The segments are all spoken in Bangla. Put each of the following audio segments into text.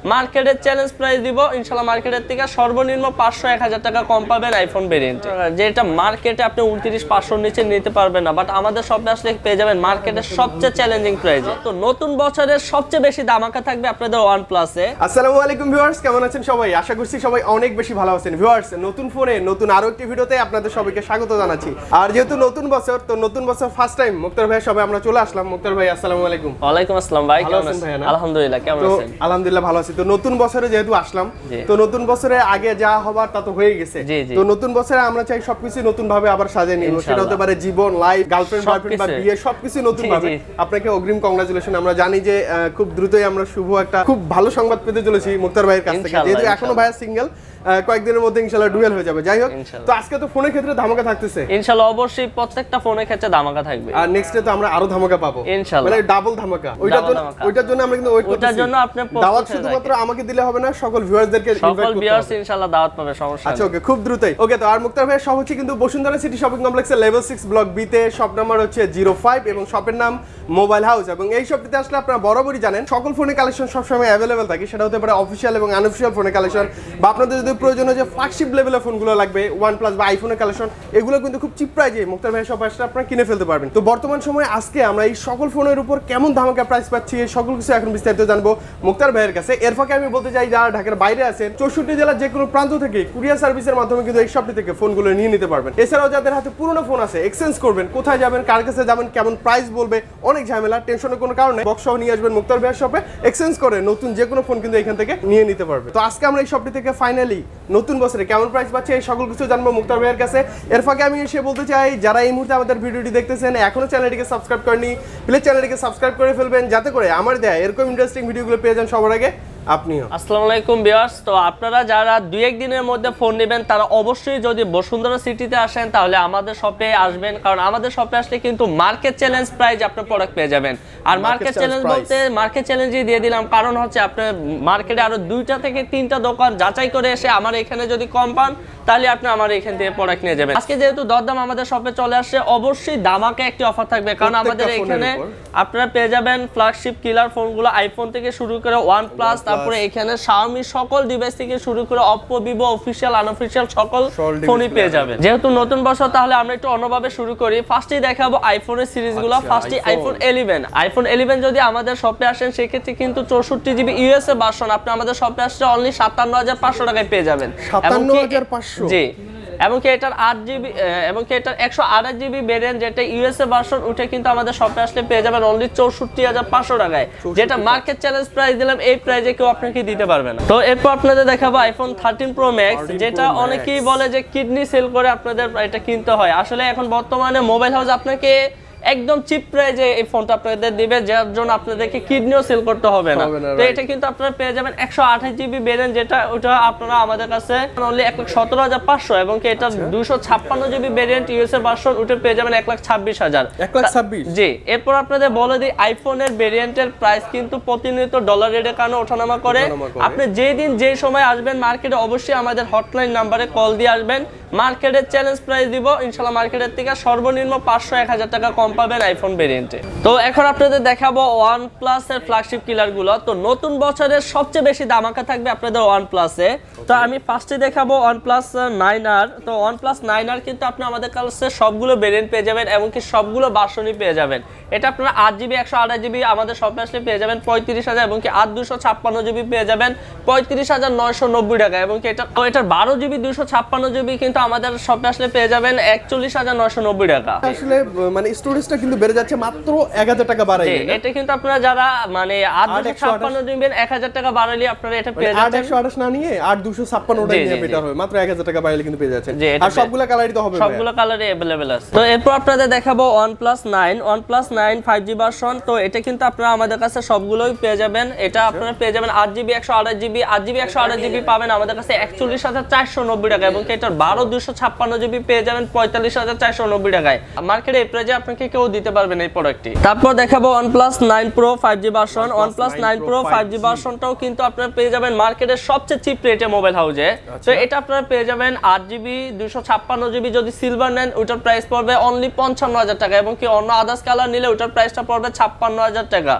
মার্কেটের চ্যালেঞ্জ প্রাইস দিব ইনশাআল্লাহ। মার্কেটের থেকে সর্বনিম্ন 500-1000 টাকা কম পাবেন আইফোন ভেরিয়েন্ট, যেটা মার্কেটে আপনি 29-500 নিচে নিতে পারবেন না, বাট আমাদের শপে আসলে পেয়ে যাবেন মার্কেটের সবচেয়ে চ্যালেঞ্জিং প্রাইসে। তো নতুন বছরের সবচেয়ে বেশি ধামাকা থাকবে আপনাদের OnePlus-এ। আসসালামু আলাইকুম ভিউয়ার্স, কেমন আছেন সবাই? আশা করছি সবাই অনেক বেশি ভালো আছেন। ভিউয়ার্স, নতুন ফোনে নতুন আরো একটি ভিডিওতে আপনাদের সবাইকে স্বাগত জানাচ্ছি। আর যেহেতু নতুন বছর, তো নতুন বছর ফার্স্ট টাইম মুক্তার ভাই সবাই আমরা চলে আসলাম। মুক্তার ভাই আসসালামু আলাইকুম। ওয়ালাইকুম আসসালাম ভাই, কেমন আছেন? আলহামদুলিল্লাহ, কেমন আছেন? আলহামদুলিল্লাহ ভালো আছি। তো নতুন বছরে যেহেতু আসলাম, তো নতুন বছরে আগে যা হবার তা তো হয়ে গেছে। তো নতুন বছরে আমরা চাই সবকিছু নতুন ভাবে আবার সাজিয়ে নিব। সেটা হতে পারে জীবন, লাইফ, গার্লফ্রেন্ড, বয়ফ্রেন্ড বা বিয়ে, সবকিছু নতুন ভাবে। আপনাকে অগ্রিম কংগ্রাচুলেশন। আমরা জানি যে খুব দ্রুতই আমরা শুভ একটা খুব ভালো সংবাদ পেতে চলেছি মুক্তার ভাইয়ের কাছ থেকে, যেহেতু এখনো ভাইয়া সিঙ্গেল। কয়েকদিনের মধ্যে ইনশাআল্লাহ ডুয়েল হয়ে যাবে। যাই হোক, তো আজকে তো ফোনের ক্ষেত্রে ধামাকা থাকতেছে ইনশাআল্লাহ। অবশ্যই প্রত্যেকটা ফোনের ক্ষেত্রে ধামাকা থাকবে, আর নেক্সট ডে তো আমরা আরো ধামাকা পাবো ইনশাআল্লাহ, মানে ডাবল ধামাকা। ওইটার জন্য আমরা কিন্তু ওয়েট করতেছি। ওইটার জন্য আপনি দাওয়াত শুধুমাত্র আমাকে দিলে হবে না, সকল ভিউয়ারদেরকে ইনভাইট করতে হবে। সকল ভিউয়ার্স ইনশাআল্লাহ দাওয়াত পাবে, সমস্যা নেই। আচ্ছা ওকে, খুব দ্রুতই। ওকে, তো আর মুক্তার ভাইয়ের সব হচ্ছে কিন্তু বসুন্ধরা সিটি শপিং কমপ্লেক্সের লেভেল 6 ব্লক বি তে, শপ নাম্বার হচ্ছে 05 এবং শপের নাম মোবাইল হাউস। এবং এই শপটিতে আসলে আপনারা বরাবরই জানেন সকল ফোনের কালেকশন সবসময় অ্যাভেলেবেল থাকে। সেটা হতে পারে অফিশিয়াল এবং আনঅফিশিয়াল ফোনের কালেকশন, বা আপনাদের যদি প্রয়োজন হয় যে ফ্ল্যাগশিপ লেভেলের ফোনগুলো লাগবে, OnePlus বা আইফোনের কালেকশন, এগুলো কিন্তু খুব চিপ প্রাইসে মুক্তার ভাইয়ের শপে আসলে আপনারা কিনে ফেলতে পারবেন। তো বর্তমান সময়ে আজকে আমরা এই সকল ফোনের উপর কেমন ধামাকা প্রাইস পাচ্ছি, এই সকল কিছু এখন বিস্তারিত জানবো মুক্তার ভাইয়ের কাছে। এর ফাঁকে আমি বলতে চাই, যারা ঢাকার বাইরে আছেন, 64 জেলার যে কোনো প্রান্ত থেকে কুরিয়ার সার্ভিসের মাধ্যমে কিন্তু এই শপটি থেকে ফোনগুলো নিয়ে নিতে পারবেন। এছাড়াও যাদের হাতে পুরনো ফোন আছে, এক্সচেঞ্জ করবেন, কোথায় যাবেন, কার কাছে যাবেন, কেমন প্রাইস বলবে, অনেক ঝামেলা, টেনশনের কোনো কারণে বক্স সহ নিয়ে আসবেন মুক্তার ভাইয়ের শপে, এক্সচেঞ্জ করে নতুন যে কোনো ফোন কিন্তু এখান থেকে নিয়ে নিতে পারবে। তো আজকে আমরা এই শপটি থেকে ফাইনালি নতুন বছরে কেমন প্রাইস পাচ্ছে এই সকল কিছু জানবো মুক্তার ভাইয়ের কাছে। এর ফাঁকে আমি এসে বলতে চাই, যারা এই মুহূর্তে আমাদের ভিডিওটি দেখতেছেন এখনো চ্যানেলটিকে সাবস্ক্রাইব করেনি, প্লিজ চ্যানেলটিকে সাবস্ক্রাইব করে ফেলবেন, যাতে করে আমার দেয়া এরকম ইন্টারেস্টিং ভিডিওগুলো পেয়ে যান সবার আগে আপনিও। আসসালামু আলাইকুম ভিউয়ার্স, তো আপনারা যারা 2-1 দিনের মধ্যে ফোন নেবেন তারা অবশ্যই যদি বসুন্ধরা সিটিতে আসেন তাহলে আমাদের শপে আসবেন, কারণ আমাদের শপে আসলে কিন্তু মার্কেট চ্যালেঞ্জ প্রাইস আপনার প্রোডাক্ট পেয়ে যাবেন। আর মার্কেট চ্যালেঞ্জ বলতে মার্কেট চ্যালেঞ্জই দিয়ে দিলাম, কারণ হচ্ছে আপনি মার্কেটে আরো 2টা থেকে 3টা দোকান যাচাই করে এসে আমার এখানে যদি কম পান তাহলে আপনি আমার এখান থেকে প্রোডাক্ট নিয়ে যাবেন। আজকে যেহেতু দরদাম আমাদের শপে চলে আসছে, অবশ্যই দামাকে একটি অফার থাকবে, কারণ আমাদের এখানে আপনারা পেয়ে যাবেন ফ্ল্যাগশিপ কিলার ফোনগুলো, আইফোন থেকে শুরু করে OnePlus, তারপরে এখানে Xiaomi সকল ডিভাইস থেকে শুরু করে Oppo, Vivo অফিশিয়াল আনঅফিশিয়াল সকল ফোনই পেয়ে যাবেন। যেহেতু নতুন বছর, তাহলে আমরা একটু অন্যভাবে শুরু করি। ফার্স্টেই দেখাবো আইফোনের সিরিজগুলো। ফার্স্টে আইফোন 11। আইফোন 11 যদি আমাদের শপে আসেন সেক্ষেত্রে কিন্তু 64 জিবি ইউএসএ ভার্সন আপনি আমাদের শপে আসলে অনলি 57500 টাকায় পেয়ে যাবেন। 57500? জি, এমনকি এটার 8GB এমনকি এটার 128 জিবি ভেরিয়েন্ট যেটা ইউএসএ ভার্সন, ওটা কিন্তু আমাদের শপে আসলে পেয়ে যাবেন অনলি 64500 টাকায়, যেটা মার্কেট চ্যালেঞ্জ প্রাইস দিলাম, এই প্রাইসে কেউ আপনাকে দিতে পারবে না। তো এরপর আপনাদের দেখাবো আইফোন 13 প্রো ম্যাক্স, যেটা অনেকেই বলে যে কিডনি সেল করে আপনাদের এটা কিনতে হয়। আসলে এখন বর্তমানে মোবাইল হাউস আপনাকে একদম চিপ প্রাইসে এই ফোনটা আপনাদের দিবে, যার জন্য আপনাদেরকে কিডনিও সেল করতে হবে না। তো এটা কিন্তু আপনারা পেয়ে যাবেন 128 জিবি ভেরিয়েন্ট, যেটা ওটা আপনারা আমাদের কাছে অনলি 1,17,500, এবং কি এটা 256 জিবি ভেরিয়েন্ট ইউএসএ ভার্সন, ওটা পেয়ে যাবেন 1,26,000। 1,26,000? জি। এরপর আপনাদের বলে দিই, আইফোনের ভেরিয়েন্টের প্রাইস কিন্তু প্রতিনিয়ত ডলার রেটের কারণে ওঠানামা করে। আপনি যেদিন যে সময় আসবেন মার্কেটে, অবশ্যই আমাদের হটলাইন নাম্বারে কল দিয়ে আসবেন। মার্কেটের চ্যালেঞ্জ প্রাইস দিব ইনশাআল্লাহ। মার্কেটের থেকে সর্বনিম্ন 500-1000 টাকা কম পাবেন আইফোন ভেরিয়েন্টে। তো এখন আপনাদের দেখাবো OnePlus এর ফ্ল্যাগশিপ কিলারগুলো। তো নতুন বছরের সবচেয়ে বেশি ধামাকা থাকবে আপনাদের OnePlus এ। তো আমি ফার্স্টে দেখাবো OnePlus 9R। তো OnePlus 9R কিন্তু আপনি আমাদের কাছে সবগুলো ভেরিয়েন্ট পেয়ে যাবেন, এমনকি সবগুলো ভার্সনই পেয়ে যাবেন। এটা আপনারা 8GB 128 জিবি আমাদের শপে আসলে পেয়ে যাবেন 35,000, এবং কি 256 জিবি পেয়ে যাবেন 35,990 টাকা, এবং কি এটার 12GB 256 জিবি কিন্তু আমাদের শপে আসলে পেয়ে যাবেন 41,990 টাকা। আসলে মানে স্টোরেজটা কিন্তু বেড়ে যাচ্ছে, মাত্র 1000 টাকা বাড়াইলে। এটা কিন্তু আপনারা যারা মানে 8256 দিবেন 1000 টাকা বাড়াইলে আপনারা এটা পেয়ে যাবেন। 8128 না নিয়ে 8256 টাকা নিয়ে বেটার হয়, মাত্র 1000 টাকা বাড়াইলে কিন্তু পেয়ে যাচ্ছেন। আর সবগুলা কালারই তো হবে, সবগুলো কালারই अवेलेबल আছে। তো এরপর আপনাদের দেখাবো OnePlus 9 5G ভার্সন। তো এটা কিন্তু আপনারা আমাদের কাছে সবগুলোই পেয়ে যাবেন। এটা আপনারা পেয়ে যাবেন 8GB 128 জিবি 8GB 128 জিবি পাবেন আমাদের কাছে 41,490 টাকা, এবং এটার 256 জিবি পেয়ে যাবেন 45,490 টাকায়। মার্কেটে এই প্রাইসে আপনাকে কেউ দিতে পারবে না এই প্রোডাক্টটি। তারপর দেখাবো OnePlus 9 Pro 5G version. OnePlus 9 Pro 5G ভার্সনটাও কিন্তু আপনারা পেয়ে যাবেন মার্কেটের সবচেয়ে চিপ রেটে মোবাইল হাউসে। তো এটা আপনারা পেয়ে যাবেন 8GB 256 জিবি যদি সিলভার নেন ওটার প্রাইস পড়বে অনলি 55,000 টাকা, এবং কি অন্য আদার্স কালার নিলে ওটার প্রাইসটা পড়বে 56,000 টাকা।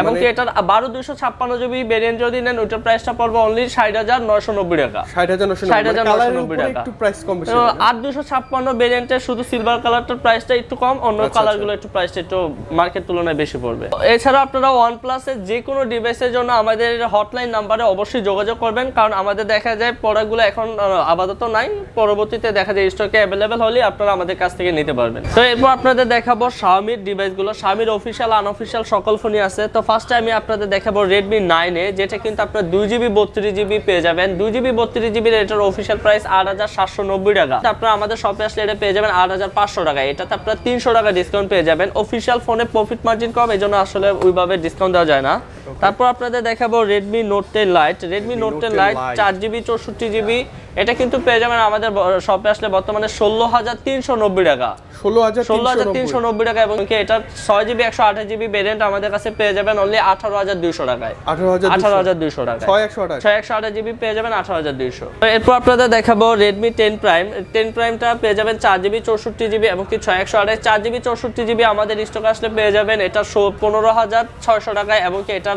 এবং কি এটার 12256 জিবি ভেরিয়েন্ট যদি নেন ওটার প্রাইসটা পড়বে অনলি 60990 টাকা। 60990 টাকা একটু প্রাইস কম বেশি। 8256 ভেরিয়েন্টের শুধু সিলভার কালারটার প্রাইসটা একটু কম, অন্য কালারগুলো একটু প্রাইসটা একটু মার্কেট তুলনায় বেশি পড়বে। এছাড়া আপনারা OnePlus এর যে কোনো ডিভাইসের জন্য আমাদের হটলাইন নাম্বারে অবশ্যই যোগাযোগ করবেন, কারণ আমাদের দেখা যায় প্রোডাক্টগুলো এখন আপাতত নাই, পরবর্তীতে দেখা যায় স্টকে অ্যাভেলেবেল হলে আপনারা আমাদের কাছ থেকে নিতে পারবেন। তো এরপর আপনাদের দেখাবো Xiaomi ডিভাইসগুলো। Xiaomi অফিশিয়াল আনঅফিশিয়াল সকল ফোনই আছে। তো ফার্স্টে আমি আপনাদের দেখাবো Redmi 9A, যেটা কিন্তু আপনারা 2GB 32GB পেয়ে যাবেন। 2GB 32GB এটার অফিশিয়াল প্রাইস 8790 টাকা। আপনারা আমাদের শপে আসলে এটা পেয়ে যাবেন 8500 টাকা। এটাতে আপনারা 300 টাকা ডিসকাউন্ট পেয়ে যাবেন। অফিশিয়াল ফোনে প্রফিট মার্জিন কম, এজন্য আসলে ওইভাবে ডিসকাউন্ট দেওয়া যায় না। তারপর আপনাদের দেখাবো Redmi Note 10 Lite। Redmi Note 10 Lite 4GB 64GB এটা কিন্তু পেয়ে যাবেন আমাদের শপে আসলে বর্তমানে 16390 টাকা। 16390 টাকা এবং কি এটা 6GB 128GB ভেরিয়েন্ট আমাদের কাছে পেয়ে যাবেন অনলি 18200 টাকায়। 18200 টাকা 628GB পেয়ে যাবেন 18200। তো এরপর আপনাদের দেখাবো Redmi 10 Prime। 10 Primeটা পেয়ে যাবেন 4GB 64GB এবং কি 6128 4GB 64GB আমাদের স্টকে আসলে পেয়ে যাবেন এটা 15600 টাকায় এবং কি এটা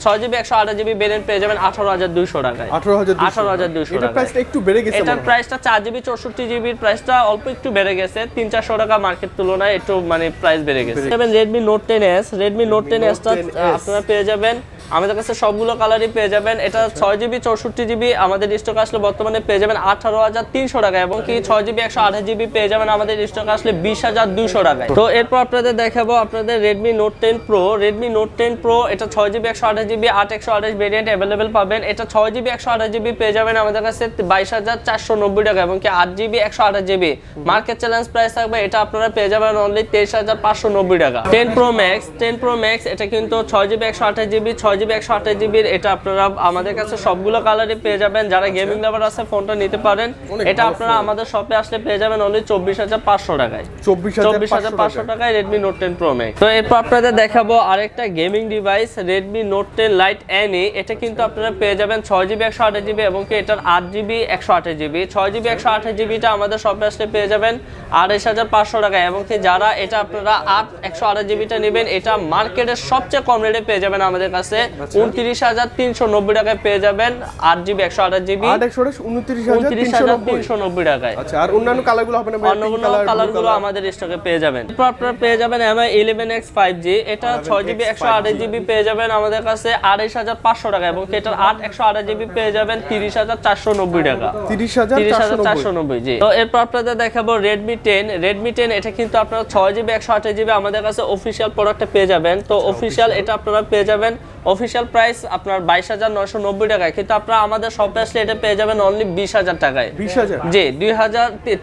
6GB 128GB ভেরিয়েন্ট পেয়ে যাবেন 18200 টাকায়। 18200 টাকা। এটার প্রাইসটা একটু বেড়ে গেছে। এটার প্রাইসটা 4GB 64GB এর প্রাইসটা অল্প একটু বেড়ে গেছে, 300-400 টাকা মার্কেট তুলনায় একটু মানে প্রাইস বেড়ে গেছে। Redmi Note 10s। Redmi Note 10s টা আপনারা পেয়ে যাবেন আমাদের কাছে সবগুলো কালারই পেয়ে যাবেন। এটা 6GB 64GB আমাদের স্টকে আসলে বর্তমানে পেয়ে যাবেন 18300 টাকা এবং কি 6GB 128GB পেয়ে যাবেন আমাদের স্টকে আসলে 20200 টাকায়। তো এরপর আপনাদের দেখাবো আপনাদের Redmi Note 10 Pro। Redmi Note 10 Pro এটা 6GB 128GB 8128 ভেরিয়েন্ট अवेलेबल পাবেন। এটা 6GB 128GB পেয়ে যাবেন আমাদের কাছে 22490 টাকা এবং কি 8GB 128GB market challenge price থাকবে এটা আপনারা পেয়ে যাবেন অনলি 23590 টাকা। 10 Pro Max। 10 Pro Max এটা কিন্তু 6GB 128GB 6GB 128GB এটা আপনারা আমাদের কাছে সবগুলো কালারই পেয়ে যাবেন। যারা গেমিং লাভার আছে ফোনটা নিতে পারেন। এটা আপনারা আমাদের শপে আসলে পেয়ে যাবেন অনলি 24500 টাকায়। 24500 টাকায় Redmi Note 10 Pro Max। তো এরপর আপনাদের দেখাবো আরেকটা gaming device Redmi Note 10 Lite NE। এটা কিন্তু আপনারা পেয়ে যাবেন 6GB 128GB এবং কি এটার 8GB 128GB। 6GB 128GB টা আমাদের শপে আসলে পেয়ে যাবেন 28500 টাকায় এবং কি যারা এটা আপনারা 128GB টা নেবেন এটা মার্কেটের সবচেয়ে কম রেটে পেয়ে যাবেন আমাদের কাছে 29390 টাকায় পেয়ে যাবেন 8GB 128GB 29390 টাকায়। আচ্ছা আর অন্যান্য কালারগুলো হবে না? অন্যান্য কালারগুলো আমাদের স্টকে পেয়ে যাবেন। এরপর আপনারা পেয়ে যাবেন MI 11X 5G। এটা 6GB 128GB পেয়ে যাবেন আমাদের কাছে 28500 টাকা এবং এটার 128GB পেয়ে যাবেন 30490 টাকা। 30490 জি। তো এরপর আপনাদের দেখাবো Redmi 10। Redmi 10 এটা কিন্তু আপনারা 6GB 128GB আমাদের কাছে অফিশিয়াল প্রোডাক্টটা পেয়ে যাবেন। তো অফিশিয়াল এটা আপনারা পেয়ে যাবেন অফিশিয়াল প্রাইস আপনার 22990 টাকায়, কিন্তু আপনারা আমাদের শপে আসলে এটা পেয়ে যাবেন অনলি 20000 টাকায়। 20000 জি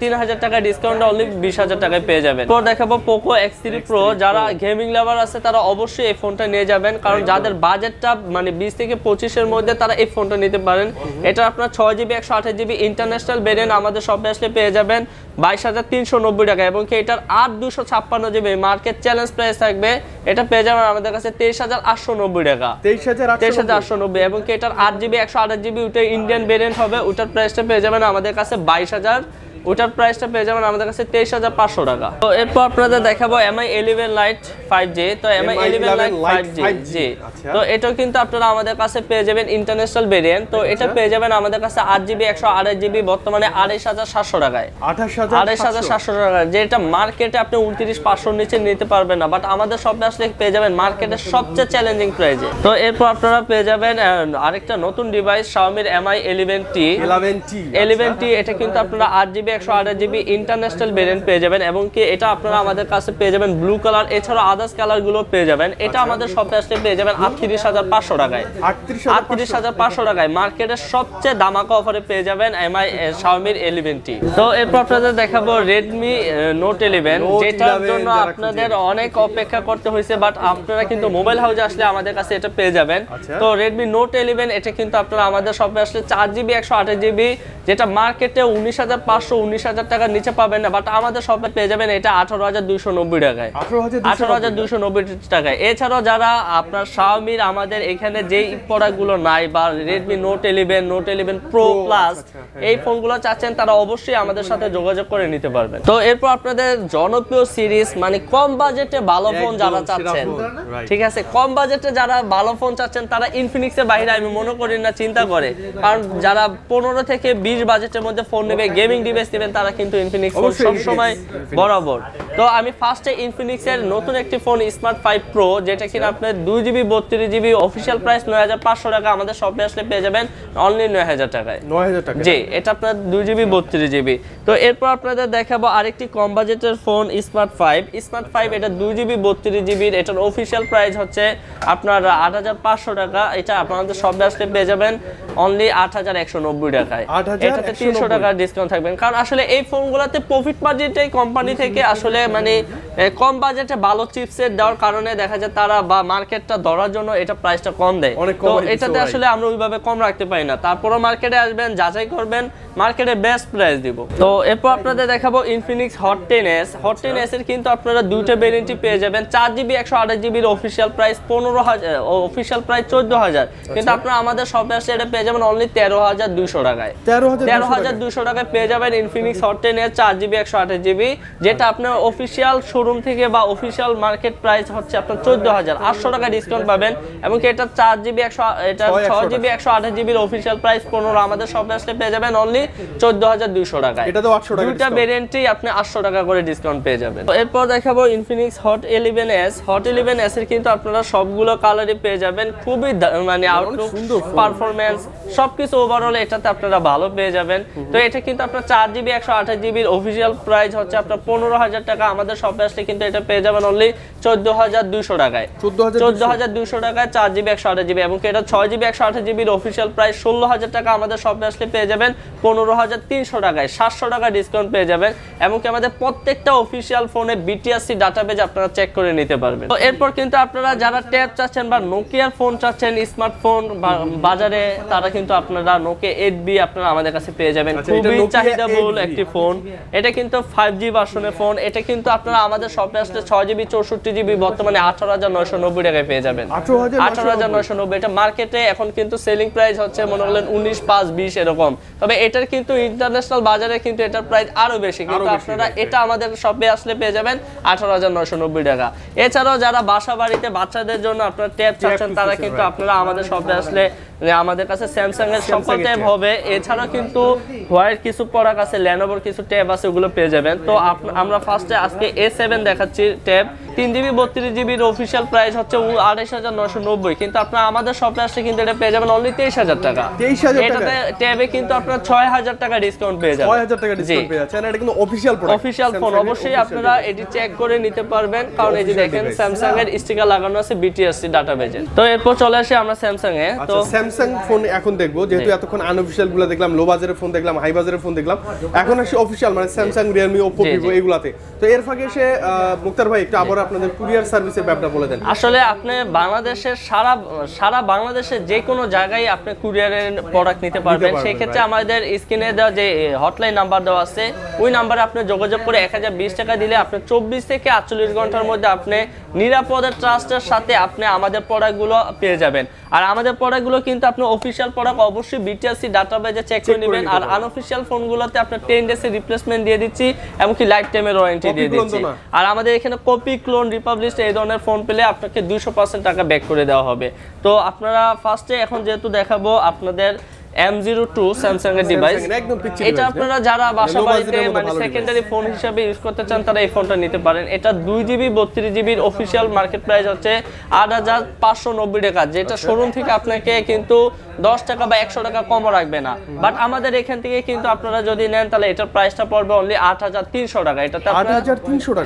3000 টাকা ডিসকাউন্ট অনলি 20000 টাকায় পেয়ে যাবেন। তো দেখাবো Poco X3 Pro। যারা গেমিং লাভার আছে তারা অবশ্যই এই ফোনটা নিয়ে যাবেন, কারণ যাদের বাজেটটা মানে 20 থেকে 25 এর মধ্যে তারা এই ফোনটা নিতে পারেন। এটা আপনার 6GB 128GB ইন্টারন্যাশনাল ভেরিয়েন্ট আমাদের শপে আসলে পেয়ে যাবেন 22390 টাকা এবং কি এটার 8256GB মার্কেট চ্যালেঞ্জ প্রাইস থাকবে এটা পেয়ে যাবেন আমাদের কাছে 23890 টাকা। 23890 এবং কি এটার 8GB 128GB ওটা ইন্ডিয়ান ভেরিয়েন্ট হবে, ওটার প্রাইসটা পেয়ে যাবেন আমাদের কাছে 22000, ওটার প্রাইসটা পেয়ে যাবেন আমাদের কাছে 23500 টাকা। তো এরপর আপনাদের দেখাবো MI 11 Lite 5G। তো MI 11 Lite 5G জি। তো এটাও কিন্তু আপনারা আমাদের কাছে পেয়ে যাবেন ইন্টারন্যাশনাল ভেরিয়েন্ট। তো এটা পেয়ে যাবেন আমাদের কাছে 8GB 128GB বর্তমানে 28700 টাকায়। 28700 টাকা, যেটা মার্কেটে আপনি 29500 নিচে নিতে পারবেন না, বাট আমাদের শপে আসলে পেয়ে যাবেন মার্কেটের সবচেয়ে চ্যালেঞ্জিং প্রাইসে। তো এরপর আপনারা পেয়ে যাবেন আরেকটা নতুন device Xiaomi MI 11T। 11T এটা কিন্তু আপনারা 8GB 128GB ইন্টারন্যাশনাল ভেরিয়েন্ট পেয়ে যাবেন এবং কি এটা আপনারা আমাদের কাছে পেয়ে যাবেন ব্লু কালার, এছাড়া আদার্স কালারগুলো পেয়ে যাবেন। এটা আমাদের শপে আসলে পেয়ে যাবেন 38500 টাকায়। 38500 টাকায় মার্কেটের সবচেয়ে দামাকা অফারে পেয়ে যাবেন MI Xiaomi 11T। তো এরপর আপনাদের দেখাবো Redmi Note 11, যেটার জন্য আপনাদের অনেক অপেক্ষা করতে হয়েছে, বাট আপনারা কিন্তু মোবাইল হাউসে আসলে আমাদের কাছে এটা পেয়ে যাবেন। তো Redmi Note 11 এটা কিন্তু আপনারা আমাদের শপে আসলে 4GB 128GB যেটা মার্কেটে 19500 19,000 টাকার নিচে পাবেন না, বাট আমাদের শপে পেয়ে যাবেন এটা 18,290 টাকায়, 18,290 টাকায়। এছাড়াও যারা আপনার Xiaomi আমাদের এখানে যেই প্রোডাক্টগুলো নাই বা Redmi Note 11 Note 11 Pro Plus এই ফোনগুলো চাচ্ছেন তারা অবশ্যই আমাদের সাথে যোগাযোগ করে নিতে পারবেন। তো এরপর আপনাদের জনপ্রিয় সিরিজ মানে কম বাজেটে ভালো ফোন যারা চাচ্ছেন, ঠিক আছে, কম বাজেটে যারা ভালো ফোন চাচ্ছেন তারা ইনফিনিক্সের বাইরে আমি মনে করি না চিন্তা করে, কারণ যারা 15 থেকে 20 বাজেটের মধ্যে ফোন নেবে, গেমিং ডিভাইস নেবেন, তারা কিন্তু ইনফিনিক্স ফোন সবসময় বরাবর। তো আমি ফার্স্টে ইনফিনিক্সের নতুন একটি ফোন স্মার্ট 5 Pro যেটা কিনা আপনার 2GB 32GB অফিশিয়াল প্রাইস 9,500 টাকা, আমাদের শপে আসলে পেয়ে যাবেন অনলি 9,000 টাকায়। 9,000 টাকা জি, এটা আপনার 2GB 32GB। তো এরপর আপনাদের দেখাবো আরেকটি কম বাজেটের ফোন স্মার্ট 5 এটা 2GB 32GB, এটার অফিশিয়াল প্রাইস হচ্ছে আপনার 8,500 টাকা, এটা আপনাদের শপে আসলে পেয়ে যাবেন অনলি 8,190 টাকায়। এটাতে 300 টাকা ডিসকাউন্ট থাকবেন, কারণ আসলে এই ফোনগুলোতে প্রফিট মার্জিনটাই কোম্পানি থেকে আসলে মানে কম বাজেটে ভালো চিপসেট দেওয়ার কারণে দেখা যায় তারা বা মার্কেটটা ধরার জন্য এটা প্রাইসটা কম দেয়। তো এটাতে আসলে আমরা ওইভাবে কম রাখতে পারি না, তারপরও মার্কেটে আসবেন, যাচাই করবেন, মার্কেটে বেস্ট প্রাইস দিব। তো এরপর আপনাদের দেখাবো ইনফিনিক্স হট 10s এর কিন্তু আপনারা দুইটা ভেরিয়েন্টই পেয়ে যাবেন। 4GB 128GB এর অফিশিয়াল প্রাইস 15,000, অফিশিয়াল প্রাইস 14,000, কিন্তু আপনারা আমাদের শপে আসলে এটা পেয়ে যাবেন অনলি 13,200 টাকায়। 13,200 টাকায় পেয়ে যাবেন Infinix hot 10s 4GB 128GB, যেটা আপনার অফিশিয়াল শোরুম থেকে বা অফিশিয়াল মার্কেট প্রাইস হচ্ছে আপনার 14,800 টাকা ডিসকাউন্ট পাবেন, এবং এটা 4GB 6GB 128GB এর অফিশিয়াল প্রাইস 15, আমাদের শপে আসলে পেয়ে যাবেন অনলি 14,200 টাকায়। এটা তো 800 টাকা, দুইটা ভেরিয়েন্টই আপনি 800 টাকা করে ডিসকাউন্ট পেয়ে যাবেন। তো এরপর দেখাবো ইনফিনিক্স হট 11s এর কিন্তু আপনারা সবগুলো কালারই পেয়ে যাবেন, খুবই মানে আউটলুক, পারফরম্যান্স সবকিছু ওভারঅল এটাতে আপনারা ভালো পেয়ে যাবেন। তো এটা কিন্তু আপনার 4GB 128GB এর অফিশিয়াল প্রাইস হচ্ছে আপনার 15,000 টাকা, আমাদের শপে আসলে কিন্তু এটা পেয়ে যাবেন অনলি 14,200 টাকায়। 14,200 টাকায় 4GB 128GB, এবং এটা 6GB 128GB এর অফিশিয়াল প্রাইস 16,000 টাকা, আমাদের শপে আসলে পেয়ে যাবেন 15,300 টাকায়, 700 টাকা ডিসকাউন্ট পেয়ে যাবেন। এমনকি আমাদের প্রত্যেকটা অফিশিয়াল ফোনে BTRC ডাটাবেজ আপনারা চেক করে নিতে পারবেন। তো এরপর কিন্তু আপনারা যারা ট্যাব চাচ্ছেন বা নোকিয়ার ফোন চাচ্ছেন, স্মার্টফোন বাজারে, তারা কিন্তু আপনারা নোকিয়া 8B আপনারা আমাদের কাছে পেয়ে যাবেন, খুবই চাহিদাবহুল একটি ফোন। এটা কিন্তু 5G ভার্সনের ফোন, এটা কিন্তু আপনারা আমাদের শপে আসলে 6GB 64GB বর্তমানে 18,990 টাকায় পেয়ে যাবেন। 18,990, এটা মার্কেটে এখন কিন্তু সেলিং প্রাইস হচ্ছে মনে করলেন 19,520 এরকম, তবে এটার কিন্তু ইন্টারন্যাশনাল বাজারে কিন্তু এটার প্রাইস আরো বেশি, কিন্তু আপনারা এটা আমাদের শপে আসলে পেয়ে যাবেন 18,990 টাকা। এছাড়াও যারা বাসা বাড়িতে বাচ্চাদের জন্য আপনারা ট্যাব চাচ্ছেন, তারা কিন্তু আপনারা আমাদের শপে আসলে আমাদের কাছে স্যামসাং এর সকল ট্যাব হবে। এছাড়াও কিন্তু হোয়াইট কিছু প্রোডাক্ট আছে, লেনোভোর কিছু ট্যাব আছে, ওগুলো পেয়ে যাবেন। তো আমরা ফার্স্টে আজকে A7 দেখাচ্ছি ট্যাব, 3GB 32GB এর অফিশিয়াল প্রাইস হচ্ছে 28,990, কিন্তু আপনারা আমাদের শপে আসলে কিন্তু এটা পেয়ে যাবেন অনলি 23,000 টাকা। এটাতে ট্যাবে কিন্তু আপনারা 6,000 টাকা ডিসকাউন্ট পেয়ে যাবেন। 6,000 টাকা ডিসকাউন্ট পেয়ে যাচ্ছেন, এটা কিন্তু অফিশিয়াল প্রোডাক্ট, অফিশিয়াল ফোন, অবশ্যই আপনারা এটি চেক করে নিতে পারবেন, কারণ এই যে দেখেন স্যামসাং এর স্টিকার লাগানো আছে BTRC ডাটাবেজে। তো এরপর চলে আসি আমরা স্যামসাং এ। তো স্যামসাং ফোন এখন দেখবো, যেহেতু এতক্ষণ আনঅফিশিয়াল গুলো দেখলাম, লো বাজারের ফোন দেখলাম, হাই বাজারের ফোন দেখলাম, এখন আসি অফিশিয়াল মানে স্যামসাং, রিয়েলমি, ওপো, ভিভো এগুলাতে। তো এর ফাঁকে এসে মুক্তার ভাই একটু আবার আপনাদের কুরিয়ার সার্ভিসের ব্যাপারটা বলে দেন। আসলে আপনি বাংলাদেশের সারা বাংলাদেশের যে কোনো জায়গায় আপনি কুরিয়ারের প্রোডাক্ট নিতে পারবেন। সেই ক্ষেত্রে আমাদের স্ক্রিনে দেওয়া যে হটলাইন নাম্বার দেওয়া আছে, ওই নাম্বারে আপনি যোগাযোগ করে 1020 টাকা দিলে আপনি 24 থেকে 48 ঘন্টার মধ্যে আপনি নিরাপদে ট্রাস্টের সাথে আপনি আমাদের প্রোডাক্টগুলো পেয়ে যাবেন। আর আমাদের প্রোডাক্টগুলো কিন্তু আপনি অফিশিয়াল প্রোডাক্ট অবশ্যই BTRC ডাটাবেজে চেক করে নেবেন, আর আনঅফিশিয়াল ফোনগুলোতে আপনি 10 ডেজের রিপ্লেসমেন্ট দিয়ে দিচ্ছি, এমনকি লাইফ টাইমের ওয়ারেন্টি দিয়ে দিচ্ছি। আর আমাদের এখানে কপি, ক্লোন, রিপাবলিশড এই ধরনের ফোন পেলে আপনাকে 200% টাকা ব্যাক করে দেওয়া হবে। তো আপনারা ফার্স্টে এখন যেহেতু দেখাবো আপনাদের M02 স্যামসাং এর ডিভাইস, এটা আপনারা যারা বাসা বাড়িতে মানে সেকেন্ডারি ফোন হিসেবে ইউজ করতে চান তারা এই ফোনটা নিতে পারেন। এটা 2GB 32GB এর অফিশিয়াল মার্কেট প্রাইস হচ্ছে 8,590 টাকা, যেটা শোরুম থেকে আপনাকে কিন্তু 10 টাকা বা 100 টাকা কমও রাখবে না, বাট আমাদের এখান থেকে কিন্তু আপনারা যদি নেন তাহলে এটার প্রাইসটা পড়বে অনলি 8,300 টাকা। এটাতে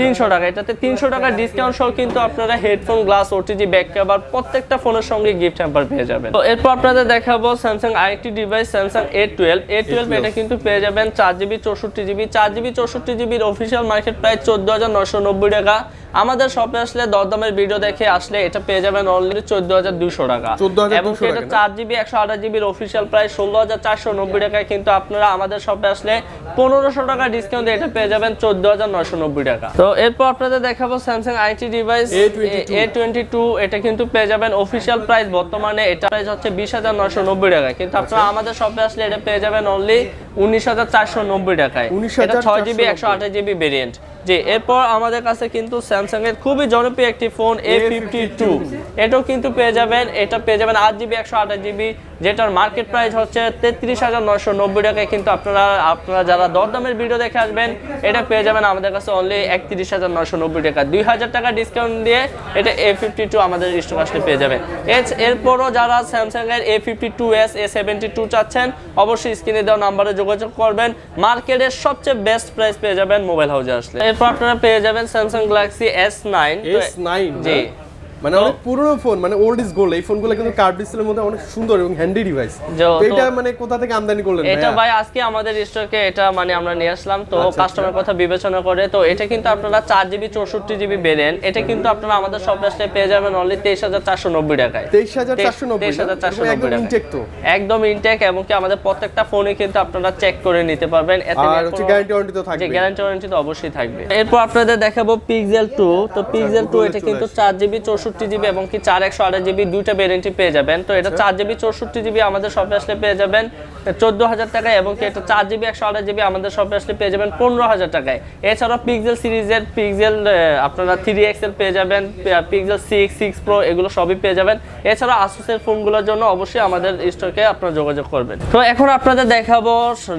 300 টাকা, এটাতে 300 টাকা ডিসকাউন্ট সহ কিন্তু আপনারা headphone, glass, OTG, back cover প্রত্যেকটা ফোনের সঙ্গে গিফট হ্যাম্পার পেয়ে যাবেন। তো এরপর আপনাদের দেখাবো স্যামসাং আরেকটি ডিভাইস স্যামসাং A12 এটা কিন্তু পেয়ে যাবেন 4GB 64GB 4GB 64GB এর অফিশিয়াল মার্কেট প্রাইস 14990 টাকা। আমাদের শপে আসলে দরদামের ভিডিও দেখে আসলে এটা পেয়ে যাবেন অনলি 14200 টাকা, এবং এটা 4GB 128GB এর অফিশিয়াল প্রাইস 16490 টাকায়, কিন্তু আপনারা আমাদের শপে আসলে 1500 টাকা ডিসকাউন্ট দিয়ে এটা পেয়ে যাবেন 14990 টাকা। তো এরপর আপনাদের দেখাবো স্যামসাং IT ডিভাইস A22 এটা কিন্তু পেয়ে যাবেন অফিশিয়াল প্রাইস বর্তমানে এটা প্রাইস হচ্ছে 20990 টাকা, কিন্তু আপনারা আমাদের শপে আসলে এটা পেয়ে যাবেন অনলি 19490 টাকায়। এটা 6GB 128GB ভেরিয়েন্ট। জি, এরপর আমাদের কাছে কিন্তু স্যামসাং এর খুবই জনপ্রিয় একটি ফোন A52 এটাও কিন্তু পেয়ে যাবেন। এটা পেয়ে যাবেন 8GB 128GB, যেটার মার্কেট প্রাইস হচ্ছে 33990 টাকায়, কিন্তু আপনারা যারা দরদামের ভিডিও দেখে আসবেন এটা পেয়ে যাবেন আমাদের কাছে অনলি 31990 টাকা। 2000 টাকা ডিসকাউন্ট দিয়ে এটা A52 আমাদের স্টক আসলে পেয়ে যাবেন। এরপরও যারা স্যামসাং এর A52s A72 চাচ্ছেন অবশ্যই স্ক্রিনে দেওয়া নম্বরে যোগাযোগ করবেন। মার্কেটের সবচেয়ে বেস্ট প্রাইস পেয়ে যাবেন মোবাইল হাউসে আসলে। এরপর আপনারা পেয়ে যাবেন স্যামসাং গ্যালাক্সি S9। জি, মানে অনেক পুরনো ফোন, মানে ওল্ড ইজ গোল্ড। এই ফোনগুলো কিন্তু কার্ভ ডিসপ্লের মধ্যে অনেক সুন্দর এবং হ্যান্ডি ডিভাইস। এটা মানে কোথা থেকে আমদানি করলেন ভাই? এটা ভাই আজকে আমাদের স্টকে এটা মানে আমরা নিয়ে আসলাম, তো কাস্টমার কথা বিবেচনা করে। তো এটা কিন্তু আপনারা 4GB 64GB ভেরিয়েন্ট, এটা কিন্তু আপনারা আমাদের শপে আসলে পেয়ে যাবেন অনলি 23490 টাকায়। 23490 একদম ইনটেক, তো একদম ইনটেক, এবং কি আমাদের প্রত্যেকটা ফোনে কিন্তু আপনারা চেক করে নিতে পারবেন। এতে গ্যারান্টি ওয়ারেন্টি তো থাকবে। গ্যারান্টি ওয়ারেন্টি তো অবশ্যই থাকবে। এরপর আপনাদের দেখাবো Pixel 2। তো Pixel 2 এটা কিন্তু 4GB 64GB এবং কি 4128GB দুইটা ভেরিয়েন্টই পেয়ে যাবেন। তো এটা 4GB 64GB আমাদের শপে আসলে পেয়ে যাবেন 14000 টাকায়, এবং কি এটা 4GB 128GB আমাদের শপে আসলে পেয়ে যাবেন 15000 টাকায়। এছাড়াও পিক্সেল সিরিজের পিক্সেল আপনারা 3XL পেয়ে যাবেন, পিক্সেল 6 Pro এগুলো সবই পেয়ে যাবেন। এছাড়া আসুসের ফোনগুলোর জন্য অবশ্যই আমাদের স্টকে আপনারা যোগাযোগ করবেন। তো এখন আপনাদের দেখাবো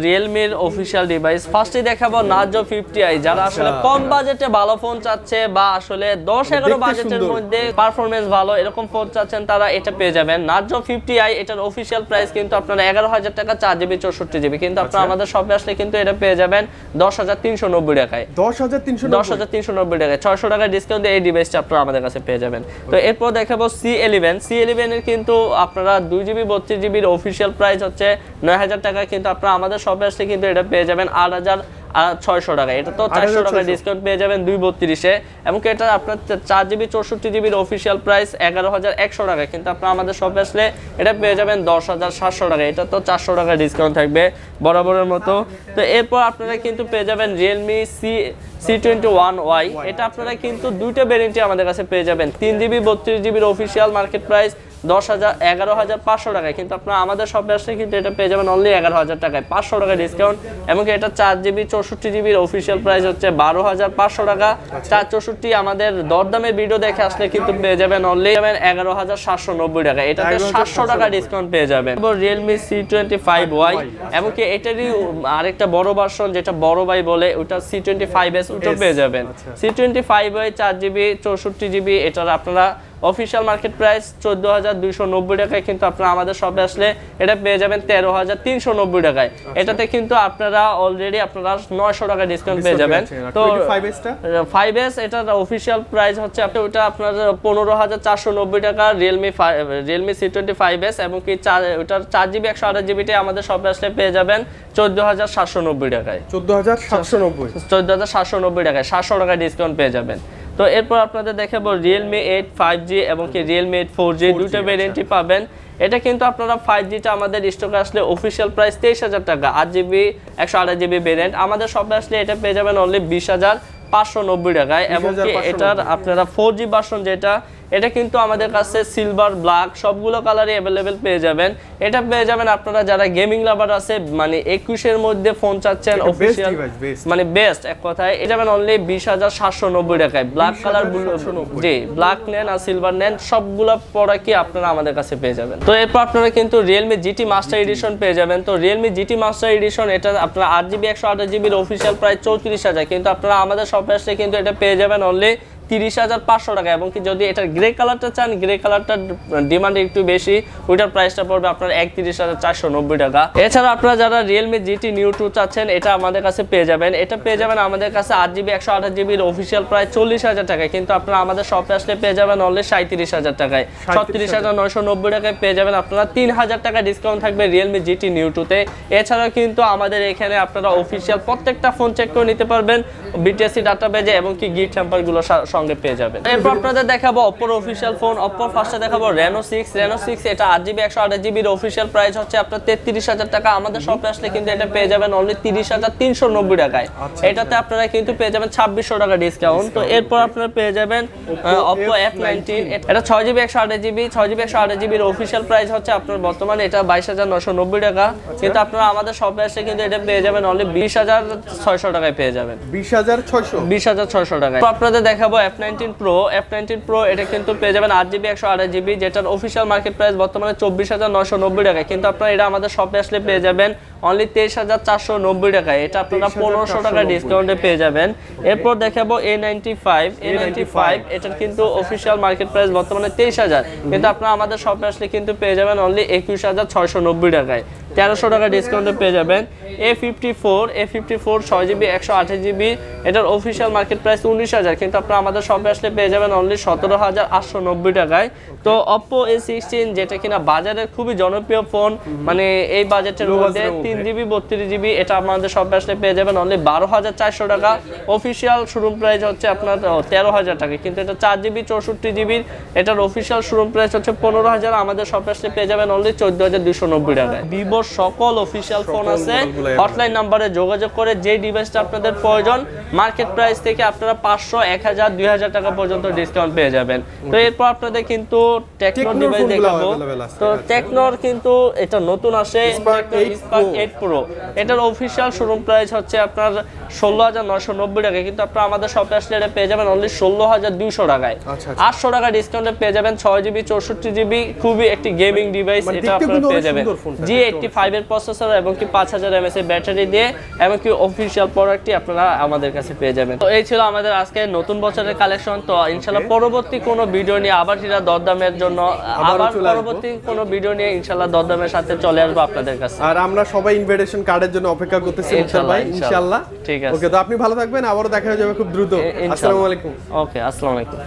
রিয়েলমির অফিশিয়াল ডিভাইস। ফার্স্টে দেখাবো নার্জো 50i। যারা আসলে কম বাজেটে ভালো ফোন চাচ্ছে বা আসলে 10-11 বাজেটের মধ্যে পারফরম্যান্স ভালো এরকম ফোন চাচ্ছেন, তারা এটা পেয়ে যাবেন নার্জো 50i। এটার অফিশিয়াল প্রাইস কিন্তু আপনারা 11000 টাকা 4GB 64GB, কিন্তু আপনারা আমাদের শপে আসলে কিন্তু এটা পেয়ে যাবেন 10390 টাকায়। 10390 টাকায় 600 টাকা ডিসকাউন্ট দিয়ে এই ডিভাইসটা আপনারা আমাদের কাছে পেয়ে যাবেন। তো এরপর দেখাবো C11 এর কিন্তু আপনারা 2GB 32GB এর অফিশিয়াল প্রাইস হচ্ছে 9000 টাকা, কিন্তু আপনারা আমাদের শপে আসলে কিন্তু এটা পেয়ে যাবেন 8600 টাকা। এটা তো 400 টাকা ডিসকাউন্ট পেয়ে যাবেন 232-এ, এবং এটা আপনার 4GB 64GB এর অফিশিয়াল প্রাইস 11100 টাকা, কিন্তু আপনারা আমাদের শপে আসলে এটা পেয়ে যাবেন 10700 টাকা। এটা তো 400 টাকা ডিসকাউন্ট থাকবে বরাবরের মতো। তো এরপর আপনারা কিন্তু পেয়ে যাবেন Realme C21y। এটা আপনারা কিন্তু দুইটা ভেরিয়েন্টই আমাদের কাছে পেয়ে যাবেন। 3GB 32GB এর অফিশিয়াল মার্কেট প্রাইস 11500 টাকায়, কিন্তু আপনারা আমাদের শপে আসলে কিন্তু এটা পেয়ে যাবেন অনলি 11000 টাকায়, 500 টাকা ডিসকাউন্ট। এবং এটা 4GB 64GB এর অফিশিয়াল প্রাইস হচ্ছে 12500 টাকা। 464 আমাদের দরদামের ভিডিও দেখে আসলে কিন্তু পেয়ে যাবেন অনলি 11790 টাকা। এটাতে 700 টাকা ডিসকাউন্ট পেয়ে যাবেন। Realme C25y, এবং কি এটারই আরেকটা বড় ভার্সন যেটা বড় ভাই বলে, ওটা C25s ওটা পেয়ে যাবেন। C25y 4GB 64GB এটার আপনারা অফিশিয়াল মার্কেট প্রাইস 14290 টাকায়, কিন্তু আপনারা আমাদের শপে আসলে এটা পেয়ে যাবেন 13390 টাকায়। এটাতে কিন্তু আপনারা অলরেডি আপনারা 900 টাকা ডিসকাউন্ট পেয়ে যাবেন। তো 5S এটার অফিশিয়াল প্রাইস হচ্ছে ওটা আপনার 15490 টাকা Realme C25s, এবং কি ওটার 4GB 128GB আমাদের শপে আসলে পেয়ে যাবেন 14790 টাকায়। 14790 টাকায় 700 টাকা ডিসকাউন্ট পেয়ে যাবেন। তো এরপর আপনাদের দেখাবো Realme 8 5G এবং কি Realme 8 4G দুটো ভেরিয়েন্টই পাবেন। এটা কিন্তু আপনারা 5Gটা আমাদের স্টকে আসলে অফিশিয়াল প্রাইস 23000 টাকা, 8GB 128GB ভেরিয়েন্ট আমাদের শপে আসলে এটা পেয়ে যাবেন অনলি 20590 টাকায়। এবং কি এটার আপনারা 4G ভার্সন যেটা, এটা কিন্তু আমাদের কাছে সিলভার ব্ল্যাক সবগুলো কালারই अवेलेबल পেয়ে যাবেন। এটা পেয়ে যাবেন আপনারা যারা গেমিং লাভার আছে, মানে 21 এর মধ্যে ফোন চাচ্ছেন অফিশিয়াল মানে বেস্ট এক কথায়, এটা যাবেন অনলি 20790 টাকায়। ব্ল্যাক কালার জি ব্ল্যাক নেন আর সিলভার নেন সবগুলো প্রোডাক্টই আপনারা আমাদের কাছে পেয়ে যাবেন। তো এরপর আপনারা কিন্তু Realme GT মাস্টার এডিশন পেয়ে যাবেন। তো Realme GT মাস্টার এডিশন এটা আপনারা 8GB 128GB এর অফিশিয়াল প্রাইস 34000, কিন্তু আপনারা আমাদের শপে আসলে কিন্তু এটা পেয়ে যাবেন অনলি 30,500 টাকা, এবং কি যদি এটা গ্রে কালারটা চান, গ্রে কালারটার ডিমান্ড একটু বেশি, ওইটার প্রাইসটা পড়বে আপনার 31,490 টাকা। এছাড়া আপনারা যারা Realme GT Neo 2 চাচ্ছেন, এটা আমাদের কাছে পেয়ে যাবেন। এটা পেয়ে যাবেন আমাদের কাছে 8GB 128GB এর অফিশিয়াল প্রায় 40,000 টাকায়, কিন্তু আপনারা আমাদের শপে আসলে পেয়ে যাবেন অনলি 37,000 টাকায়, 36,990 টাকায় পেয়ে যাবেন আপনারা। 3,000 টাকা ডিসকাউন্ট থাকবে Realme GT Neo 2 তে। এছাড়াও কিন্তু আমাদের এখানে আপনারা অফিশিয়াল প্রত্যেকটা ফোন চেক করে নিতে পারবেন BTC ডাটাবেজে, এবং কি গিফট হ্যাম্পার গুলো সঙ্গে পেয়ে যাবেন। এরপর আপনাদের দেখাবো Oppo অফিশিয়াল ফোন। Oppo ফার্স্টে দেখাবো Reno 6। এটা 8GB 128GB এর অফিশিয়াল প্রাইস হচ্ছে আপনার 33,000 টাকা। আমাদের শপে আসলে কিন্তু এটা পেয়ে যাবেন অনলি 30,390 টাকায়। এটাতে আপনারা কিন্তু পেয়ে যাবেন 2,600 টাকা ডিসকাউন্ট। তো এরপর আপনারা পেয়ে যাবেন Oppo F19। এটা 6GB 128GB এর অফিশিয়াল প্রাইস হচ্ছে আপনার বর্তমানে এটা 22,990 টাকা, কিন্তু আপনারা আমাদের শপে আসলে কিন্তু এটা পেয়ে যাবেন অনলি 20,600 টাকায় পেয়ে যাবেন। 20,600 টাকায়। তো আপনাদের দেখাবো F19 Pro। এটা কিন্তু পেয়ে যাবেন 8GB 128GB, যেটার অফিশিয়াল মার্কেট প্রাইস বর্তমানে 24,990 টাকা, কিন্তু আপনারা এটা আমাদের শপে আসলে পেয়ে যাবেন অনলি 23,490 টাকায়। এটা আপনারা 1500 টাকা ডিসকাউন্টে পেয়ে যাবেন। এরপর দেখাবো A95। এটার কিন্তু অফিশিয়াল মার্কেট প্রাইস বর্তমানে 23,000, কিন্তু আপনারা আমাদের শপে আসলে কিন্তু পেয়ে যাবেন অনলি 21,690 টাকায়, 1300 টাকা ডিসকাউন্টে পেয়ে যাবেন। A54 6GB 128GB, এটার অফিশিয়াল মার্কেট প্রাইস 19,000, কিন্তু আপনারা আমাদের শপে আসলে পেয়ে যাবেন অনলি 17,890 টাকায়। তো Oppo A16, যেটা কিনা বাজারের খুবই জনপ্রিয় ফোন, মানে এই বাজেটের মধ্যে 3GB 32GB, এটা আমাদের শপে আসলে পেয়ে যাবেন অনলি 12,400 টাকা। অফিশিয়াল শোরুম প্রাইস হচ্ছে আপনার 13,000 টাকা, কিন্তু এটা 4GB 64GB, এটার অফিশিয়াল শোরুম প্রাইস হচ্ছে 15,000, আমাদের শপে আসলে পেয়ে যাবেন অনলি 14,290 টাকায়। ভিভো সকল অফিশিয়াল ফোন আছে, হটলাইন নাম্বারে যোগাযোগ করে যে ডিভাইসটা আপনাদের প্রয়োজন মার্কেট প্রাইস থেকে আপনারা 500, 1000, 2000 টাকা পর্যন্ত ডিসকাউন্ট পেয়ে যাবেন। তো এরপর আপনাদের কিন্তু টেকনো ডিভাইস দেখাবো। তো টেকনোর কিন্তু এটা নতুন আসে Spark 8 Pro, এটার অফিশিয়াল শোরুম প্রাইস হচ্ছে আপনার 16,990 টাকা, কিন্তু আপনারা আমাদের শপে আসলে এটা পেয়ে যাবেন অনলি 16,200 টাকায়। 800 টাকা ডিসকাউন্টে পেয়ে যাবেন 6GB 64GB, খুবই একটি গেমিং ডিভাইস। এটা আপনারা পেয়ে যাবেন G85 এর প্রসেসর এবং কি 5000 mAh এর ব্যাটারি দিয়ে, এবং কি অফিশিয়াল প্রোডাক্টটি আপনারা আমাদের কাছে পেয়ে যাবেন। তো এই ছিল আমাদের আজকে নতুন বছরের কালেকশন। তো ইনশাআল্লাহ পরবর্তী কোনো ভিডিও নিয়ে আবার দরদামের জন্য পরবর্তী কোনো ভিডিও নিয়ে ইনশাআল্লাহ দরদামের সাথে চলে আসবো আপনাদের কাছে। আর আমরা সবাই ইনভিটেশন কার্ডের জন্য অপেক্ষা করতেছি ইনশাআল্লাহ। ঠিক আছে, ওকে, তো আপনি ভালো থাকবেন, আবারও দেখা হয়ে যাবে খুব দ্রুত। আসসালামু আলাইকুম। ওকে, আসসালামু আলাইকুম।